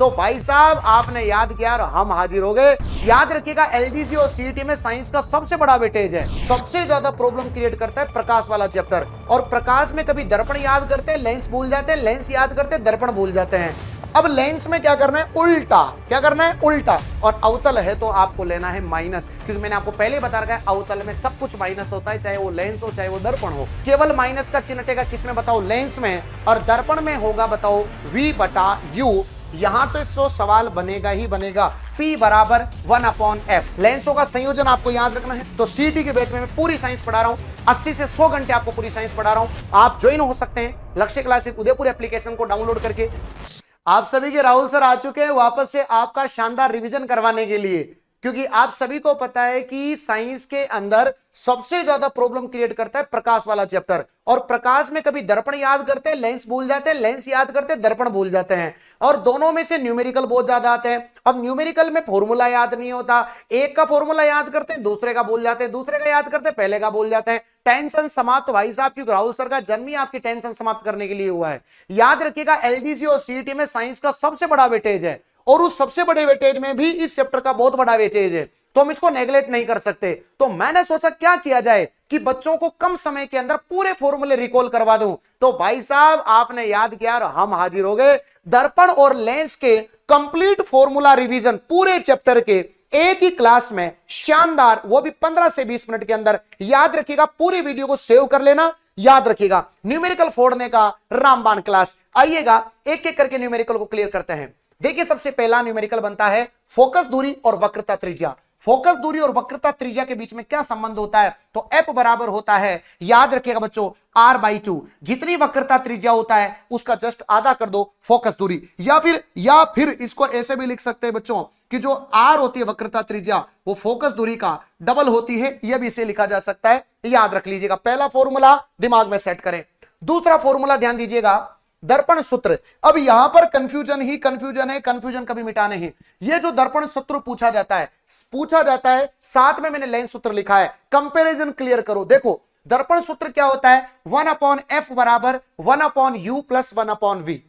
तो भाई साहब आपने याद किया और हम हाजिर हो गए। याद रखिएगा एलडीसी और सीईटी में साइंस का सबसे बड़ा वेटेज है, सबसे ज्यादा प्रॉब्लम क्रिएट करता है प्रकाश वाला चैप्टर। और प्रकाश में कभी दर्पण याद करते हैं, लेंस भूल जाते हैं, लेंस याद करते हैं, दर्पण भूल जाते हैं। अब लेंस में क्या करना है, उल्टा। क्या करना है, उल्टा। और अवतल है तो आपको लेना है माइनस, क्योंकि मैंने आपको पहले बता रखा है अवतल में सब कुछ माइनस होता है, चाहे वो लेंस हो चाहे वो दर्पण हो। केवल माइनस का चिन्ह हटेगा किसमें बताओ, लेंस में। और दर्पण में होगा बताओ v बटा u। यहां तो इसको सवाल बनेगा ही बनेगा, P बराबर 1/f। लेंसों का संयोजन आपको याद रखना है। तो सीटी के बैच में मैं पूरी साइंस पढ़ा रहा हूं, 80 से 100 घंटे आपको पूरी साइंस पढ़ा रहा हूं। आप ज्वाइन हो सकते हैं लक्ष्य क्लासेस उदयपुर एप्लीकेशन को डाउनलोड करके। आप सभी के राहुल सर आ चुके हैं वापस से आपका शानदार रिवीजन करवाने के लिए, क्योंकि आप सभी को पता है कि साइंस के अंदर सबसे ज्यादा प्रॉब्लम क्रिएट करता है प्रकाश वाला चैप्टर। और प्रकाश में कभी दर्पण याद करते हैं, लेंस भूल जाते हैं, लेंस याद करते हैं, दर्पण भूल जाते हैं। और दोनों में से न्यूमेरिकल बहुत ज्यादा आते हैं। अब न्यूमेरिकल में फॉर्मूला याद नहीं होता, एक का फॉर्मूला याद करते हैं, दूसरे का भूल जाते हैं, दूसरे का याद करते हैं, पहले का भूल जाते हैं। टेंशन समाप्त भाई साहब, क्योंकि राहुल सर का जन्म ही आपकी टेंशन समाप्त करने के लिए हुआ है। याद रखिएगा एलडीसी और सीईटी में साइंस का सबसे बड़ा वेटेज है, और उस सबसे बड़े वेटेज में भी इस चैप्टर का बहुत बड़ा वेटेज है, तो हम इसको नेगलेक्ट नहीं कर सकते। तो मैंने सोचा क्या किया जाए कि बच्चों को कम समय के अंदर पूरे फॉर्मूले रिकॉल करवा दूं। तो भाई साहब आपने याद किया और हम हाजिर हो गए। दर्पण और लेंस के कंप्लीट फॉर्मूला रिवीजन पूरे चैप्टर के एक ही क्लास में, शानदार, वो भी 15 से 20 मिनट के अंदर। याद रखिएगा पूरी वीडियो को सेव कर लेना। याद रखिएगा न्यूमेरिकल फोड़ने का रामबाण क्लास। आइएगा एक एक करके न्यूमेरिकल को क्लियर करते हैं। देखिए सबसे पहला न्यूमेरिकल बनता है फोकस दूरी और वक्रता त्रिज्या। फोकस दूरी और वक्रता त्रिज्या के बीच में क्या संबंध होता है, तो f बराबर होता है, याद रखिएगा बच्चों, r/2। जितनी वक्रता त्रिज्या होता है उसका जस्ट आधा कर दो फोकस दूरी। या फिर इसको ऐसे भी लिख सकते हैं बच्चों कि जो r होती है वक्रता त्रिज्या, वो फोकस दूरी का डबल होती है। यह भी इसे लिखा जा सकता है, याद रख लीजिएगा। पहला फॉर्मूला दिमाग में सेट करें। दूसरा फॉर्मूला ध्यान दीजिएगा, दर्पण सूत्र। अब यहां पर कंफ्यूजन ही कंफ्यूजन है, कंफ्यूजन कभी मिटाने ही। ये जो दर्पण सूत्र पूछा जाता है, साथ में मैंने लेंस सूत्र लिखा है, कंपैरिजन क्लियर करो। देखो दर्पण सूत्र क्या होता है, 1/f बराबर 1/u प्लस 1/v।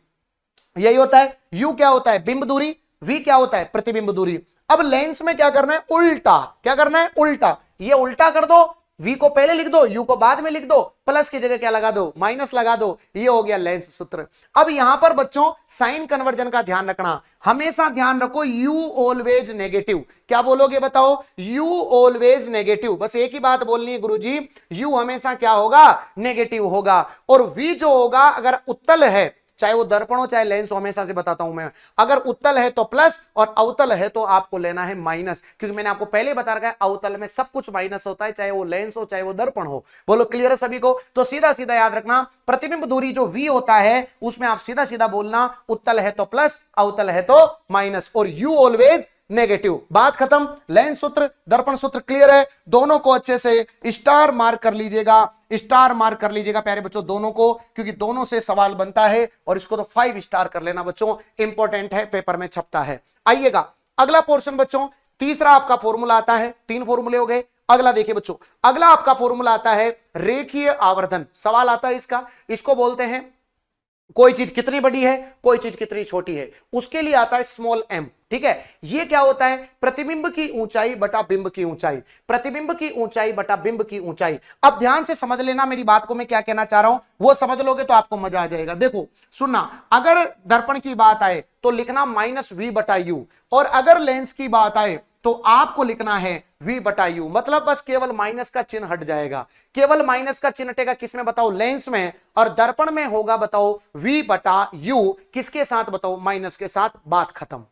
यही होता है। u क्या होता है, बिंब दूरी, v क्या होता है, प्रतिबिंब दूरी। अब लेंस में क्या करना है, उल्टा। क्या करना है, उल्टा। ये उल्टा कर दो, v को पहले लिख दो, u को बाद में लिख दो, प्लस की जगह क्या लगा दो, माइनस लगा दो। ये हो गया लेंस सूत्र। अब यहां पर बच्चों साइन कन्वर्जन का ध्यान रखना, हमेशा ध्यान रखो u ऑलवेज नेगेटिव। क्या बोलोगे बताओ, u ऑलवेज नेगेटिव। बस एक ही बात बोलनी है गुरुजी, u हमेशा क्या होगा, नेगेटिव होगा। और v जो होगा अगर उत्तल है, चाहे वो दर्पण हो चाहे लेंस हो, हमेशा से बताता हूं मैं, अगर उत्तल है तो प्लस और अवतल है तो आपको लेना है माइनस, क्योंकि मैंने आपको पहले बता रखा है अवतल में सब कुछ माइनस होता है, चाहे वो लेंस हो चाहे वो दर्पण हो। बोलो क्लियर है सभी को। तो सीधा सीधा याद रखना, प्रतिबिंब दूरी जो v होता है उसमें आप सीधा सीधा बोलना, उत्तल है तो प्लस, अवतल है तो माइनस, और u ऑलवेज नेगेटिव। बात खत्म। लेंस सूत्र दर्पण सूत्र क्लियर है। दोनों को अच्छे से स्टार मार्क कर लीजिएगा, स्टार मार्क कर लीजिएगा प्यारे बच्चों दोनों को, क्योंकि दोनों से सवाल बनता है। और इसको तो 5 स्टार कर लेना बच्चों, इंपॉर्टेंट है, पेपर में छपता है। आइएगा अगला पोर्शन बच्चों, तीसरा आपका फॉर्मूला आता है, 3 फॉर्मूले हो गए। अगला देखिए बच्चों, अगला आपका फॉर्मूला आता है रेखीय आवर्धन। सवाल आता है इसका, इसको बोलते हैं कोई चीज कितनी बड़ी है, कोई चीज कितनी छोटी है, उसके लिए आता है स्मॉल m। ठीक है, ये क्या होता है, प्रतिबिंब की ऊंचाई बटा बिंब की ऊंचाई, प्रतिबिंब की ऊंचाई बटा बिंब की ऊंचाई। अब ध्यान से समझ लेना मेरी बात को, मैं क्या कहना चाह रहा हूं वो समझ लोगे तो आपको मजा आ जाएगा। देखो सुनना, अगर दर्पण की बात आए तो लिखना -v/u, और अगर लेंस की बात आए तो आपको लिखना है v/u। मतलब बस केवल माइनस का चिन्ह हट जाएगा, केवल माइनस का चिन्ह हटेगा किसमें बताओ, लेंस में। और दर्पण में होगा बताओ v/u, किसके साथ बताओ, माइनस के साथ। बात खत्म।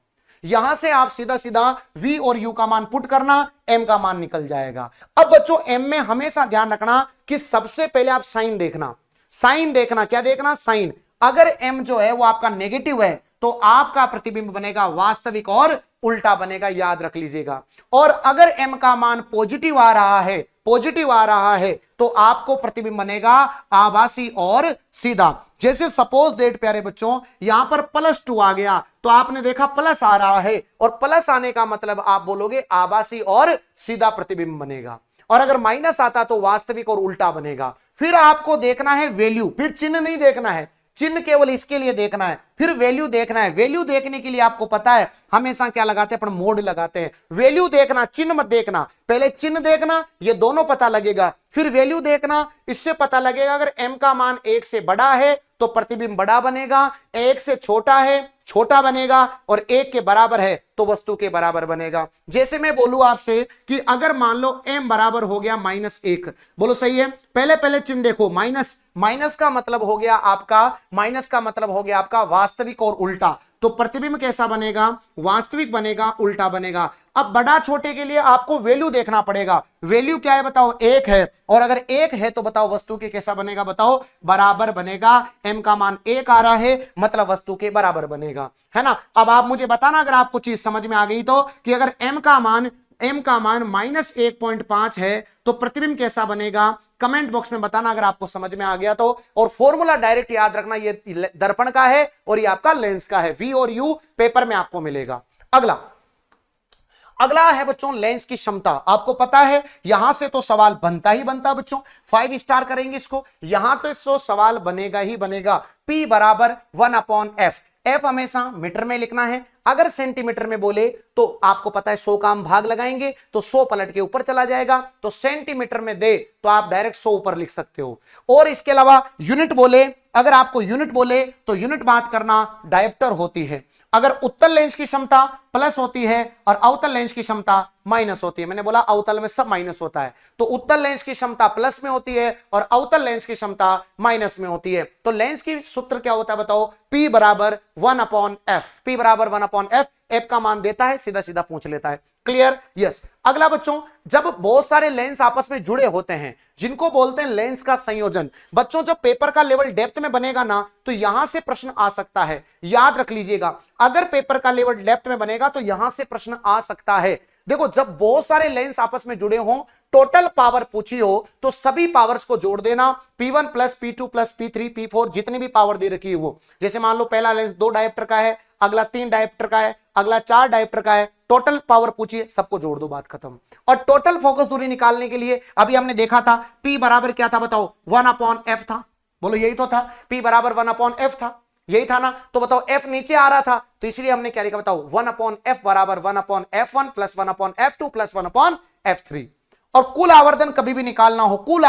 यहां से आप सीधा सीधा v और u का मान पुट करना, m का मान निकल जाएगा। अब बच्चों m में हमेशा ध्यान रखना कि सबसे पहले आप साइन देखना, साइन देखना। क्या देखना, साइन। अगर m जो है वो आपका नेगेटिव है तो आपका प्रतिबिंब बनेगा वास्तविक और उल्टा बनेगा, याद रख लीजिएगा। और अगर m का मान पॉजिटिव आ रहा है, पॉजिटिव आ रहा है, तो आपको प्रतिबिंब बनेगा आभासी और सीधा। जैसे सपोज दैट प्यारे बच्चों यहां पर +2 आ गया तो आपने देखा प्लस आ रहा है, और प्लस आने का मतलब आप बोलोगे आभासी और सीधा प्रतिबिंब बनेगा। और अगर माइनस आता तो वास्तविक और उल्टा बनेगा। फिर आपको देखना है वैल्यू, फिर चिन्ह नहीं देखना है, चिन्ह केवल इसके लिए देखना है, फिर वैल्यू देखना है। वैल्यू देखने के लिए आपको पता है हमेशा क्या लगाते हैं, अपन मोड लगाते हैं। वैल्यू देखना, चिन्ह मत देखना, पहले चिन्ह देखना, ये दोनों पता लगेगा, फिर वैल्यू देखना, इससे पता लगेगा अगर m का मान 1 से बड़ा है तो प्रतिबिंब बड़ा बनेगा, 1 से छोटा है छोटा बनेगा, और 1 के बराबर है तो वस्तु के बराबर बनेगा। जैसे मैं बोलूं आपसे कि अगर मान लो m बराबर हो गया -1, बोलो सही है, पहले पहले चिन्ह देखो, माइनस का मतलब हो गया आपका, माइनस का मतलब हो गया आपका वास्तविक और उल्टा, तो प्रतिबिंब कैसा बनेगा, वास्तविक बनेगा, उल्टा बनेगा। अब बड़ा छोटे के लिए आपको वैल्यू देखना पड़ेगा, वैल्यू क्या है बताओ, 1 है, और अगर 1 है तो बताओ वस्तु के कैसा बनेगा, बताओ बराबर बनेगा, m का मान 1 आ रहा है मतलब वस्तु के बराबर बनेगा, है ना। अब आप मुझे बताना अगर आपको चीज समझ में आ गई तो, कि अगर m का मान -1.5 है तो प्रतिबिंब कैसा बनेगा, कमेंट बॉक्स में बताना अगर आपको समझ में आ गया तो। और फॉर्मूला डायरेक्ट याद रखना, ये दर्पण का है और ये आपका लेंस का है, V और U पेपर में आपको मिलेगा। अगला है बच्चों लेंस की क्षमता। आपको पता है यहां से तो सवाल बनता ही बनता बच्चों, 5 स्टार करेंगे इसको, यहां तो इसको सवाल बनेगा ही बनेगा। P बराबर 1/f, f हमेशा मीटर में लिखना है, अगर सेंटीमीटर में बोले तो आपको पता है 100 का हम भाग लगाएंगे तो 100 पलट के ऊपर चला जाएगा, तो सेंटीमीटर में दे तो आप डायरेक्ट 100 ऊपर लिख सकते हो। और इसके अलावा यूनिट बोले, अगर आपको यूनिट बोले तो यूनिट बात करना डायप्टर होती है। अगर उत्तल लेंस की क्षमता प्लस होती है और अवतल लेंस की क्षमता माइनस होती है, मैंने बोला अवतल में सब माइनस होता है, तो उत्तल लेंस की क्षमता प्लस में होती है और अवतल लेंस की क्षमता माइनस में होती है। तो लेंस की सूत्र क्या होता है बताओ, P बराबर 1/f, P बराबर 1/f, f का मान देता है, सीधा सीधा पूछ लेता है। Clear, yes. अगला बच्चों, जब बहुत सारे लेंस आपस में जुड़े होते हैं जिनको बोलते हैं लेंस का संयोजन, बच्चों जब पेपर का लेवल डेप्थ में बनेगा ना तो यहां से प्रश्न आ सकता है, याद रख लीजिएगा, अगर पेपर का लेवल डेप्थ में बनेगा तो यहां से प्रश्न आ सकता है। देखो जब बहुत सारे लेंस आपस में जुड़े हों, टोटल पावर पूछी हो तो सभी पावर्स को जोड़ देना, P1 plus P2 plus P3 P4 जितनी भी पावर दे रखी है वो, जैसे मान लो पहला लेंस 2 डायोप्टर का है, अगला 3 डायोप्टर का है, अगला 4 डायोप्टर का है, टोटल पावर पूछिए, सबको जोड़ दो, बात खत्म। और टोटल फोकस दूरी निकालने के लिए अभी हमने देखा था P बराबर क्या था बताओ, 1/f था, बोलो यही तो था, P बराबर 1/f था, यही था ना। तो बताओ f नीचे आ रहा था तो इसलिए हमने क्या लिखा बताओ, 1/f बराबर 1/f1 plus 1/f2 plus 1/f3। और कुल आवर्धन कभी भी निकालना हो, कुल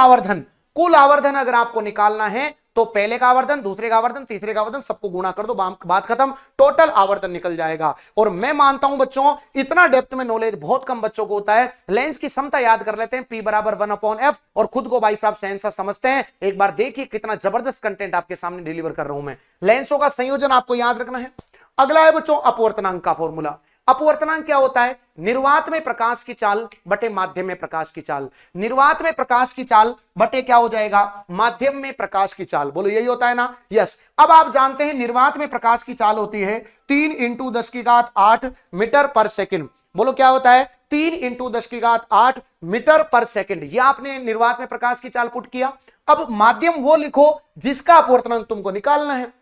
आवर्धन अगर आपको निकालना है तो पहले का आवर्धन, दूसरे का आवर्धन, तीसरे का आवर्धन सबको गुणा कर दो, बात खत्म, टोटल आवर्धन निकल जाएगा। और मैं मानता हूं बच्चों इतना डेप्थ में नॉलेज बहुत कम बच्चों को होता है। लेंस की क्षमता याद कर लेते हैं, P बराबर 1/f, और खुद को भाई साहब सेंसा समझते हैं। एक बार देखिए कितना जबरदस्त कंटेंट आपके सामने डिलीवर कर रहा हूं मैं। लेंसों का संयोजन आपको याद रखना है। अगला है बच्चों अपवर्तनांक का फॉर्मूला। अपवर्तनांक क्या होता है, निर्वात में प्रकाश की चाल बटे माध्यम में प्रकाश की चाल, निर्वात में प्रकाश की चाल बटे क्या हो जाएगा, माध्यम में प्रकाश की चाल, बोलो यही होता है ना, यस। अब आप जानते हैं निर्वात में प्रकाश की चाल होती है 3 × 10⁸ मीटर पर सेकंड, बोलो क्या होता है, 3 × 10⁸ मीटर पर सेकंड। यह आपने निर्वात में प्रकाश की चाल पुट किया। अब माध्यम वो लिखो जिसका अपवर्तनांक तुमको निकालना है।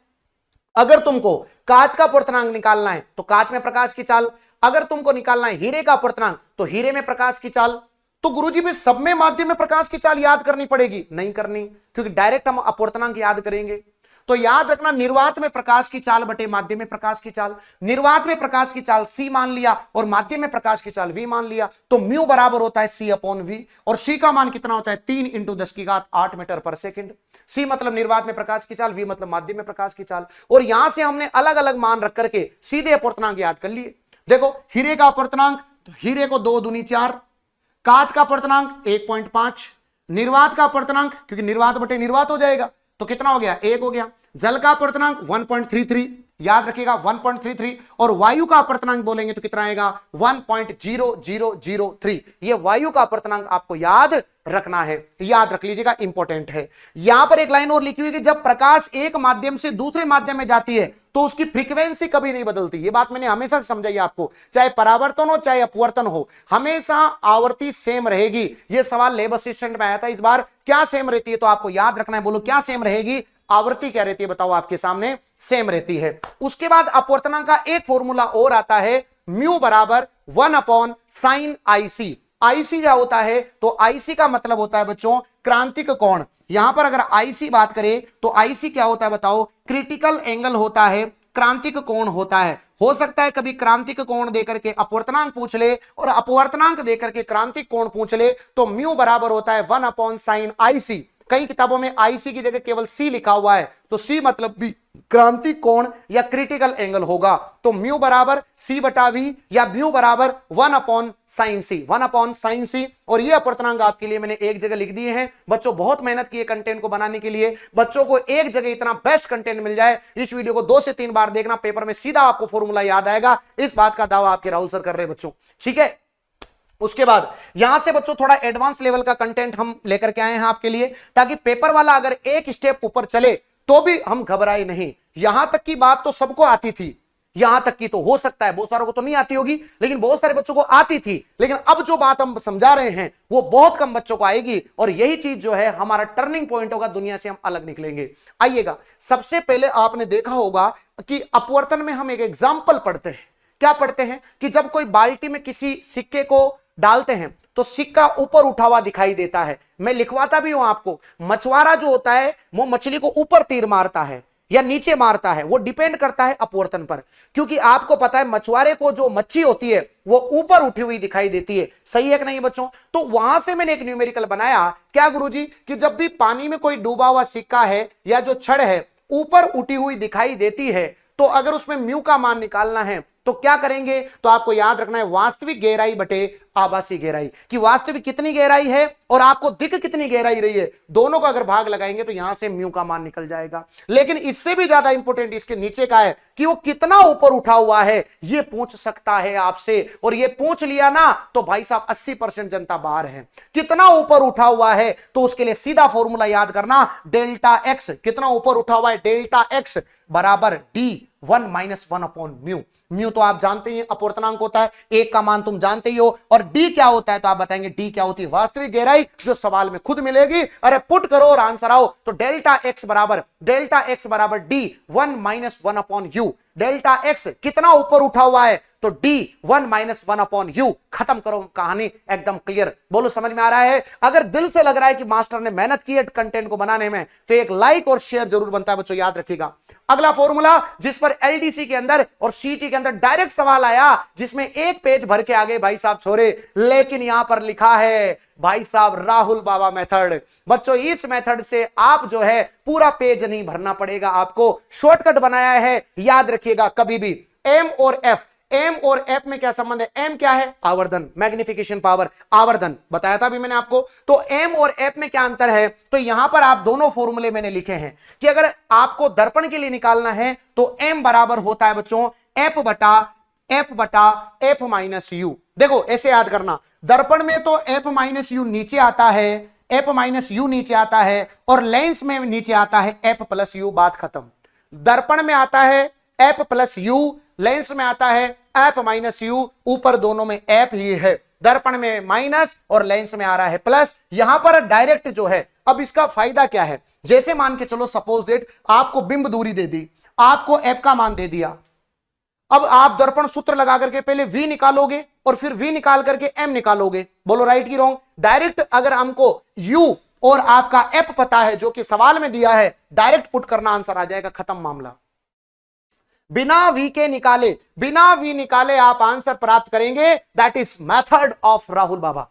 अगर तुमको कांच का अपवर्तनांक निकालना है तो कांच में प्रकाश की चाल, अगर तुमको निकालना है हीरे का अपवर्तनांक तो हीरे में प्रकाश की चाल। तो गुरुजी भी सब में माध्यम में प्रकाश की चाल याद करनी पड़ेगी, नहीं करनी, क्योंकि डायरेक्ट हम अपवर्तनांक याद करेंगे। तो याद रखना निर्वात में प्रकाश की चाल बटे माध्यम में प्रकाश की चाल। निर्वात में प्रकाश की चाल C मान लिया और माध्यम में प्रकाश की चाल V मान लिया, तो म्यू बराबर होता है C/V, और C का मान कितना होता है 3 × 10⁸ मीटर पर सेकंड। C मतलब निर्वात में प्रकाश की चाल, V मतलब माध्यम में प्रकाश की चाल। और यहां से हमने अलग अलग मान रख करके सीधे अपवर्तनांक याद कर लिए। देखो हीरे का अपवर्तनांक, हीरे को 2 दूनी 4, कांच का अपवर्तनांक 1.5, निर्वात का अपवर्तनांक क्योंकि निर्वात बटे निर्वात हो जाएगा तो कितना हो गया, 1 हो गया। जल का अपवर्तनांक 1.33, याद रखिएगा 1.33, और वायु का अपवर्तनांक बोलेंगे तो कितना आएगा 1.0003। ये वायु का अपवर्तनांक आपको याद रखना है, याद रख लीजिएगा, इंपॉर्टेंट है। यहां पर एक लाइन और लिखी हुई कि जब प्रकाश एक माध्यम से दूसरे माध्यम में जाती है तो उसकी फ्रीक्वेंसी कभी नहीं बदलती। ये बात मैंने हमेशा समझाई आपको, चाहे परावर्तन हो चाहे अपवर्तन हो, हमेशा आवृत्ति सेम रहेगी। ये सवाल लैब असिस्टेंट में आया था इस बार, क्या सेम रहती है, तो आपको याद रखना है, बोलो क्या सेम रहेगी, आवृत्ति क्या रहती है, बताओ आपके सामने, सेम रहती है। उसके बाद अपवर्तनांक का एक फॉर्मूला और आता है, म्यू बराबर 1/sin IC। आईसी क्या होता है, तो आईसी का मतलब होता है बच्चों क्रांतिक कोण। यहां पर अगर आईसी बात करें तो आईसी क्या होता है बताओ, क्रिटिकल एंगल होता है, क्रांतिक कोण होता है। हो सकता है कभी क्रांतिक कोण देकर के अपवर्तनांक पूछ ले और अपवर्तनांक देकर के क्रांतिक कोण पूछ ले, तो म्यू बराबर होता है 1/sin आईसी। कई किताबों में आईसी की जगह केवल सी लिखा हुआ है, तो सी मतलब भी क्रांतिक कोण या क्रिटिकल एंगल होगा। तो म्यू बराबर सी बटा वी या म्यू बराबर 1/sin सी, 1/sin सी। और ये अपवर्तनांक आपके लिए मैंने एक जगह लिख दिए हैं। बच्चों बहुत मेहनत की है कंटेंट को बनाने के लिए, बच्चों को एक जगह इतना बेस्ट कंटेंट मिल जाए, इस वीडियो को 2 से 3 बार देखना, पेपर में सीधा आपको फॉर्मूला याद आएगा। इस बात का दावा आपके राहुल सर कर रहे हैं बच्चों, ठीक है। उसके बाद यहां से बच्चों थोड़ा एडवांस लेवल का कंटेंट हम लेकर के आए हैं आपके लिए, ताकि पेपर वाला अगर एक स्टेप ऊपर चले तो भी हम घबराए नहीं। यहां तक की बात तो सबको आती थी, यहां तक की तो हो सकता है बहुत सारों को तो नहीं आती होगी, लेकिन बहुत सारे बच्चों को आती थी। लेकिन अब जो बात हम समझा रहे हैं वो बहुत कम बच्चों को आएगी, और यही चीज जो है हमारा टर्निंग पॉइंट होगा, दुनिया से हम अलग निकलेंगे। आइएगा, सबसे पहले आपने देखा होगा कि अपवर्तन में हम एक एग्जाम्पल पढ़ते हैं। क्या पढ़ते हैं कि जब कोई बाल्टी में किसी सिक्के को डालते हैं तो सिक्का ऊपर उठा हुआ दिखाई देता है। मैं लिखवाता भी हूं आपको, मछुआरा जो होता है वो मछली को ऊपर तीर मारता है या नीचे मारता है, वो डिपेंड करता है अपवर्तन पर। क्योंकि आपको पता है मछुआरे को जो मच्छी होती है वो ऊपर उठी हुई दिखाई देती है, सही है कि नहीं बच्चों। तो वहां से मैंने एक न्यूमेरिकल बनाया, क्या गुरुजी, कि जब भी पानी में कोई डूबा हुआ सिक्का है या जो छड़ है ऊपर उठी हुई दिखाई देती है, तो अगर उसमें म्यू का मान निकालना है तो क्या करेंगे, तो आपको याद रखना है वास्तविक गहराई बटे आभासी गहराई, कि वास्तविक कितनी गहराई है और आपको दिख कितनी गहराई रही है, दोनों का अगर भाग लगाएंगे तो यहां से म्यू का मान निकल जाएगा। लेकिन इससे भी ज्यादा इंपॉर्टेंट इसके नीचे का है कि वो कितना ऊपर उठा हुआ है, ये पूछ सकता है आपसे, और ये पूछ लिया ना तो भाई साहब 80% जनता बाहर है। कितना ऊपर उठा हुआ है, तो उसके लिए सीधा फॉर्मूला याद करना, डेल्टा एक्स, कितना ऊपर उठा हुआ है, डेल्टा एक्स बराबर d1 - 1/म्यू। म्यू तो आप जानते ही अपवर्तनांक होता है, एक का मान तुम जानते ही हो, और डी क्या होता है तो आप बताएंगे डी क्या होती है, वास्तविक गहराई, जो सवाल में खुद मिलेगी। अरे पुट करो और आंसर आओ, तो डेल्टा एक्स बराबर d1 - 1/u। डेल्टा एक्स कितना ऊपर उठा हुआ है, तो d1 - 1/u। खत्म करो कहानी, एकदम क्लियर। बोलो समझ में आ रहा है। अगर दिल से लग रहा है कि मास्टर ने मेहनत की है कंटेंट को बनाने में, तो एक लाइक और शेयर जरूर बनता है बच्चों, याद रखिएगा। अगला फॉर्मूला जिस पर एलडीसी के अंदर और सीटी के अंदर डायरेक्ट सवाल आया, जिसमें एक पेज भर के आ गए भाई साहब छोरे, लेकिन यहां पर लिखा है भाई साहब राहुल बाबा मेथड। बच्चों इस मेथड से आप जो है पूरा पेज नहीं भरना पड़ेगा, आपको शॉर्टकट बनाया है, याद रखिएगा कभी भी। एम और एफ, एम और एफ में क्या संबंध है, एम क्या है, आवर्धन, मैग्निफिकेशन पावर, आवर्धन बताया था अभी मैंने आपको। तो एम और एफ में क्या अंतर है, तो यहां पर आप दोनों फॉर्मूले मैंने लिखे हैं कि अगर आपको दर्पण के लिए निकालना है तो एम बराबर होता है बच्चों एफ बटा एफ माइनस यू। देखो ऐसे याद करना, दर्पण में तो एफ माइनस यू नीचे आता है, एफ माइनस यू नीचे आता है, और लेंस में नीचे आता है एफ प्लस यू, बात खत्म। दर्पण में आता है एफ प्लस यू, लेंस में आता है एफ माइनस यू, ऊपर दोनों में एफ ही है, दर्पण में माइनस और लेंस में आ रहा है प्लस। यहां पर डायरेक्ट जो है, अब इसका फायदा क्या है, जैसे मान के चलो सपोज दैट आपको बिंब दूरी दे दी, आपको एफ का मान दे दिया, अब आप दर्पण सूत्र लगा करके पहले v निकालोगे और फिर v निकाल करके m निकालोगे। बोलो राइट की रॉन्ग। डायरेक्ट अगर हमको u और आपका f पता है जो कि सवाल में दिया है, डायरेक्ट पुट करना, आंसर आ जाएगा, खत्म मामला। बिना v निकाले आप आंसर प्राप्त करेंगे। That is method of Rahul Baba,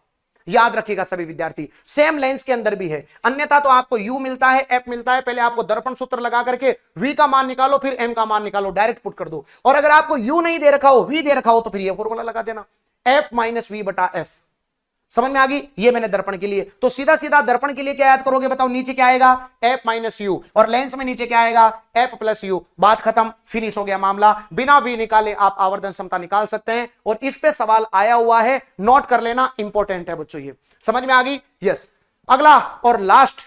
याद रखिएगा सभी विद्यार्थी। सेम लेंस के अंदर भी है, अन्यथा तो आपको u मिलता है, f मिलता है, पहले आपको दर्पण सूत्र लगा करके v का मान निकालो, फिर m का मान निकालो, डायरेक्ट पुट कर दो। और अगर आपको u नहीं दे रखा हो, v दे रखा हो, तो फिर ये फॉर्मूला लगा देना, f माइनस v बटा f। समझ में आ गई, ये मैंने दर्पण के लिए, तो सीधा सीधा दर्पण के लिए क्या याद करोगे बताओ, नीचे क्या आएगा f माइनस यू, और लेंस में नीचे क्या आएगा f प्लस यू, बात खत्म, फिनिश हो गया मामला। बिना v निकाले आप आवर्धन क्षमता निकाल सकते हैं, और इस पे सवाल आया हुआ है, नोट कर लेना, इंपॉर्टेंट है बच्चों, ये समझ में आ गई। यस, अगला और लास्ट,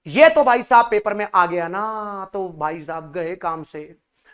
ये तो भाई साहब पेपर में आ गया ना, तो भाई साहब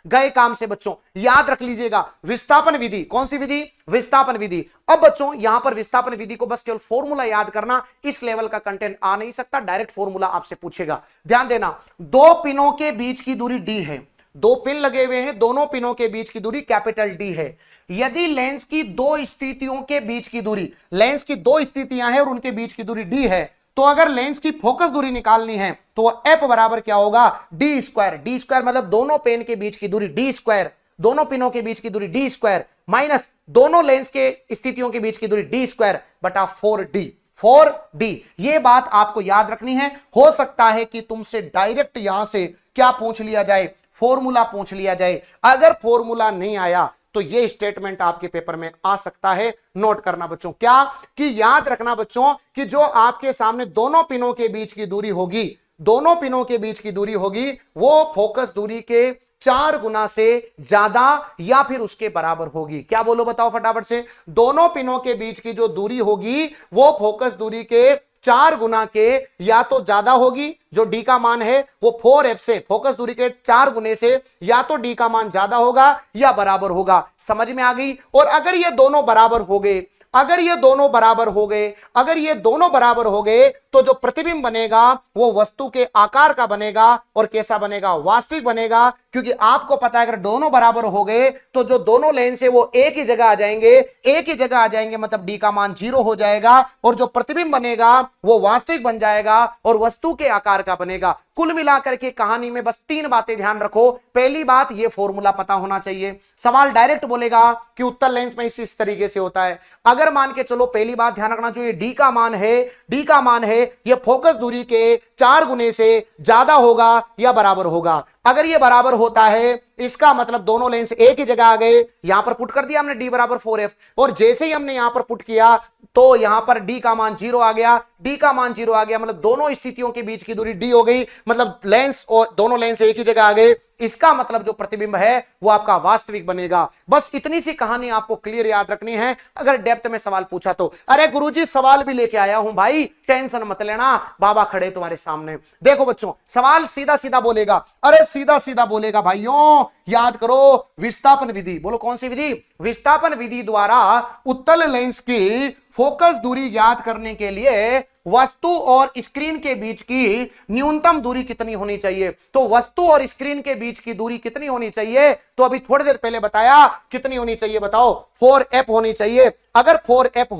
गए काम से बच्चों, याद रख लीजिएगा, विस्थापन विधि। कौन सी विधि, विस्थापन विधि। अब बच्चों यहां पर विस्थापन विधि को बस केवल फॉर्मूला याद करना, इस लेवल का कंटेंट आ नहीं सकता, डायरेक्ट फॉर्मूला आपसे पूछेगा। ध्यान देना, दो पिनों के बीच की दूरी d है, दो पिन लगे हुए हैं, दोनों पिनों के बीच की दूरी कैपिटल डी है। यदि लेंस की दो स्थितियों के बीच की दूरी, लेंस की दो स्थितियां हैं और उनके बीच की दूरी डी है, तो अगर लेंस की फोकस दूरी निकालनी है तो एफ बराबर क्या होगा, डी स्क्वायर। डी स्क्वायर मतलब दोनों पेन के बीच की दूरी डी स्क्वायर, दोनों पिनों के बीच की दूरी डी स्क्वायर माइनस दोनों लेंस के स्थितियों के बीच की दूरी डी स्क्वायर बटा 4d। 4d ये बात आपको याद रखनी है। हो सकता है कि तुमसे डायरेक्ट यहां से क्या पूछ लिया जाए, फॉर्मूला पूछ लिया जाए। अगर फॉर्मूला नहीं आया तो ये स्टेटमेंट आपके पेपर में आ सकता है। नोट करना बच्चों, क्या कि याद रखना बच्चों कि जो आपके सामने दोनों पिनों के बीच की दूरी होगी, दोनों पिनों के बीच की दूरी होगी, वो फोकस दूरी के 4 गुना से ज्यादा या फिर उसके बराबर होगी। क्या बोलो बताओ फटाफट से, दोनों पिनों के बीच की जो दूरी होगी वो फोकस दूरी के 4 गुना के या तो ज्यादा होगी, जो डी का मान है वो 4f से, फोकस दूरी के 4 गुने से या तो डी का मान ज्यादा होगा या बराबर होगा। समझ में आ गई। और अगर ये दोनों बराबर हो गए, अगर ये दोनों बराबर हो गए, अगर ये दोनों बराबर हो गए तो जो प्रतिबिंब बनेगा वो वस्तु के आकार का बनेगा और कैसा बनेगा, वास्तविक बनेगा। क्योंकि आपको पता है अगर दोनों बराबर हो गए तो जो दोनों लेंस है वो एक ही जगह आ जाएंगे, एक ही जगह आ जाएंगे, मतलब डी का मान 0 हो जाएगा और जो प्रतिबिंब बनेगा वो वास्तविक बन जाएगा और वस्तु के आकार का बनेगा। कुल मिलाकर के कहानी में बस 3 बातें ध्यान रखो। पहली बात, ये फॉर्मूला पता होना चाहिए। सवाल डायरेक्ट बोलेगा कि उत्तल लेंस में इस तरीके से होता है। अगर मान के चलो, पहली बात ध्यान रखना चाहिए, डी का मान है, डी का मान है ये फोकस दूरी के 4 गुने से ज्यादा होगा या बराबर होगा। अगर ये बराबर होता है इसका मतलब दोनों लेंस एक ही जगह आ गए। यहां पर पुट कर दिया हमने डी बराबर 4f, और जैसे ही हमने यहां पर पुट किया तो यहां पर डी का मान 0 आ गया, डी का मान 0 आ गया, मतलब दोनों स्थितियों के बीच की दूरी डी हो गई, मतलब लेंस और दोनों लेंस एक ही जगह आ गए। इसका मतलब जो प्रतिबिंब है वो आपका वास्तविक बनेगा। बस इतनी सी कहानी आपको क्लियर याद रखनी है। अगर डेप्थ में सवाल पूछा तो, अरे गुरुजी सवाल भी लेके आया हूं भाई, टेंशन मत लेना, बाबा खड़े तुम्हारे सामने। देखो बच्चों, सवाल सीधा सीधा बोलेगा, अरे सीधा सीधा बोलेगा भाइयों, याद करो विस्थापन विधि। बोलो कौन सी विधि, विस्थापन विधि द्वारा उत्तल लेंस की फोकस दूरी ज्ञात करने के लिए वस्तु और स्क्रीन के बीच की न्यूनतम दूरी कितनी होनी चाहिए। तो वस्तु और स्क्रीन के बीच की दूरी कितनी होनी चाहिए, तो अभी थोड़ी देर पहले बताया कितनी होनी चाहिए, बताओ 4f होनी चाहिए। अगर 4f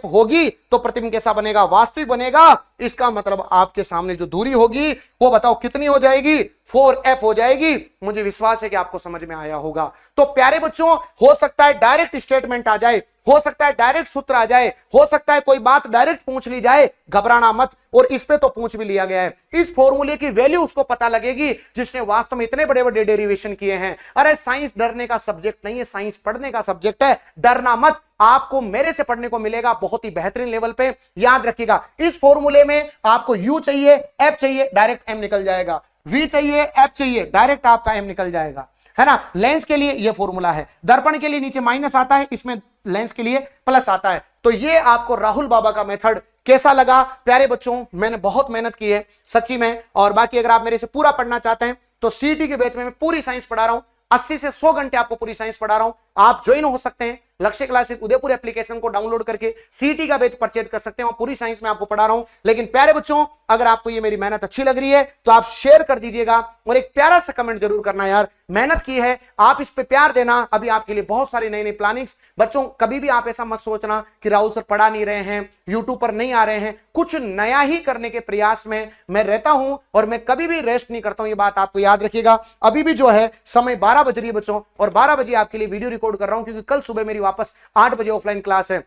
होगी तो प्रतिबिंब कैसा बनेगा, वास्तविक बनेगा। इसका मतलब आपके सामने जो दूरी होगी वो बताओ कितनी हो जाएगी, 4f हो जाएगी। मुझे विश्वास है कि आपको समझ में आया होगा। तो प्यारे बच्चों, हो सकता है डायरेक्ट स्टेटमेंट आ जाए, हो सकता है डायरेक्ट सूत्र आ जाए, हो सकता है कोई बात डायरेक्ट पूछ ली जाए, घबराना मत। और इस पे तो पूछ भी लिया गया है। इस फॉर्मूले की वैल्यू उसको पता लगेगी जिसने वास्तव में इतने बड़े बड़े डेरिवेशन किए हैं। अरे साइंस डरने का सब्जेक्ट नहीं है, साइंस पढ़ने का सब्जेक्ट है, डरना मत। आपको मेरे से पढ़ने को मिलेगा बहुत ही बेहतरीन लेवल पे। याद रखिएगा, इस फॉर्मूले में आपको U चाहिए, F चाहिए, डायरेक्ट M निकल जाएगा, V चाहिए, F चाहिए, डायरेक्ट आपका M निकल जाएगा, है ना। लेंस के लिए ये फॉर्मूला है, दर्पण के लिए नीचे माइनस आता है, इसमें लेंस के लिए प्लस आता है। तो ये आपको राहुल बाबा का मेथड कैसा लगा प्यारे बच्चों, मैंने बहुत मेहनत की है सच्ची में। और बाकी अगर आप मेरे से पूरा पढ़ना चाहते हैं तो सीटी के बैच में मैं पूरी साइंस पढ़ा रहा हूं, 80 से 100 घंटे आपको पूरी साइंस पढ़ा रहा हूं। आप ज्वाइन हो सकते हैं लक्ष्य क्लासेस उदयपुर एप्लीकेशन को डाउनलोड करके सीटी का बैच परचेज कर सकते हैं, और पूरी साइंस में आपको पढ़ा रहा हूं। लेकिन प्यारे बच्चों, अगर आपको ये मेरी मेहनत अच्छी लग रही है तो आप शेयर कर दीजिएगा और एक प्यारा सा कमेंट जरूर करना। यार मेहनत की है, आप इस पे प्यार देना। अभी आपके लिए बहुत सारी नई नई प्लानिंग्स। बच्चों कभी भी आप ऐसा मत सोचना कि राहुल सर पढ़ा नहीं रहे हैं, यूट्यूब पर नहीं आ रहे हैं। कुछ नया ही करने के प्रयास में मैं रहता हूं और मैं कभी भी रेस्ट नहीं करता हूं, ये बात आपको याद रखिएगा। अभी भी जो है समय 12 बज रही है बच्चों, और 12 बजे आपके लिए वीडियो रिकॉर्ड कर रहा हूं, क्योंकि कल सुबह मेरी वापस 8 बजे ऑफलाइन क्लास है।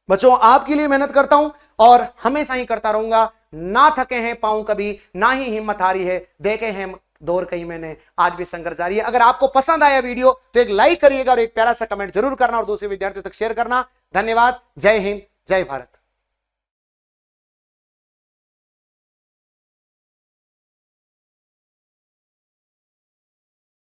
बच्चों आपके लिए मेहनत करता हूं और हमेशा ही करता रहूंगा। ना थके हैं पाऊं कभी, ना ही हिम्मत हारी है, देखे हैं दौर कहीं मैंने, आज भी संघर्ष जारी है। अगर आपको पसंद आया वीडियो तो एक लाइक करिएगा और एक प्यारा सा कमेंट जरूर करना और दूसरे विद्यार्थियों तक शेयर करना। धन्यवाद। जय हिंद, जय भारत।